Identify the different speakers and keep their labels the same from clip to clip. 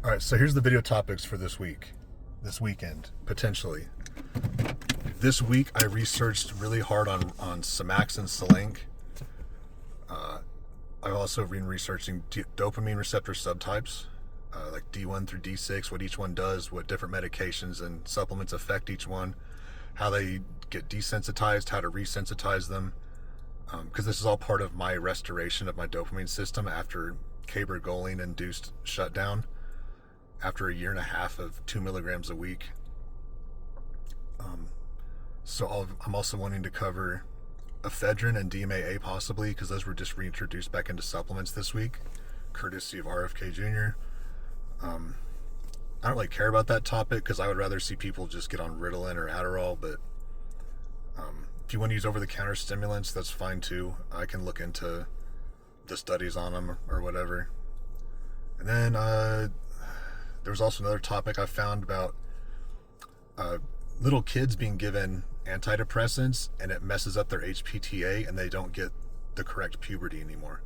Speaker 1: All right, so here's the video topics for this weekend, potentially. This week, I researched really hard on Semax and Selank. I've also been researching dopamine receptor subtypes, like D1 through D6, what each one does, what different medications and supplements affect each one, how they get desensitized, how to resensitize them, because this is all part of my restoration of my dopamine system after cabergoline-induced shutdown after a year and a half of 2 milligrams a week. So I'm also wanting to cover ephedrine and DMAA possibly, because those were just reintroduced back into supplements this week, courtesy of RFK Jr. I don't really care about that topic because I would rather see people just get on Ritalin or Adderall, but if you want to use over-the-counter stimulants, that's fine too. I can look into the studies on them or whatever. And then there was also another topic I found about little kids being given antidepressants and it messes up their HPTA and they don't get the correct puberty anymore.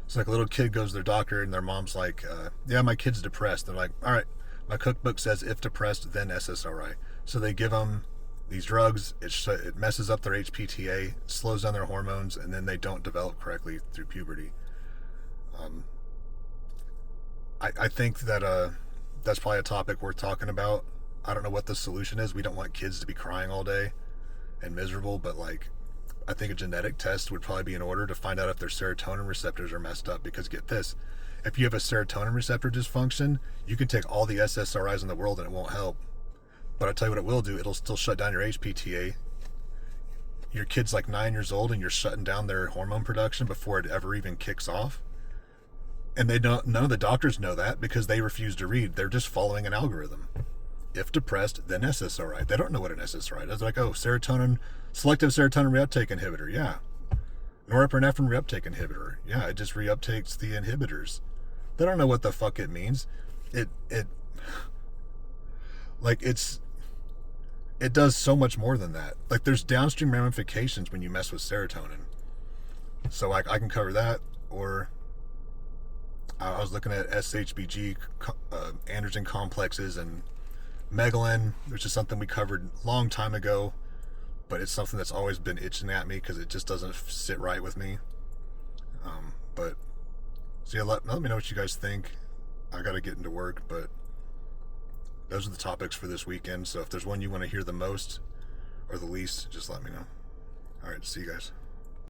Speaker 1: So like a little kid goes to their doctor and their mom's like, yeah, my kid's depressed. They're like, all right, my cookbook says if depressed, then SSRI. So they give them these drugs, it messes up their HPTA, slows down their hormones, and then they don't develop correctly through puberty. I think that that's probably a topic worth talking about. I don't know what the solution is. We don't want kids to be crying all day and miserable, but like, I think a genetic test would probably be in order to find out if their serotonin receptors are messed up. Because get this, if you have a serotonin receptor dysfunction, you can take all the SSRIs in the world and it won't help. But I'll tell you what it will do. It'll still shut down your HPTA. Your kid's like 9 years old and you're shutting down their hormone production before it ever even kicks off. And none of the doctors know that because they refuse to read. They're just following an algorithm. If depressed, then SSRI. They don't know what an SSRI is. They're like, oh, selective serotonin reuptake inhibitor. Yeah. Norepinephrine reuptake inhibitor. Yeah, it just reuptakes the inhibitors. They don't know what the fuck it means. It does so much more than that. Like there's downstream ramifications when you mess with serotonin. So I can cover that. Or I was looking at SHBG, androgen complexes, and megalin, which is something we covered a long time ago, but it's something that's always been itching at me because it just doesn't sit right with me. So yeah, let me know what you guys think. I got to get into work, but those are the topics for this weekend. So if there's one you want to hear the most or the least, just let me know. All right, see you guys.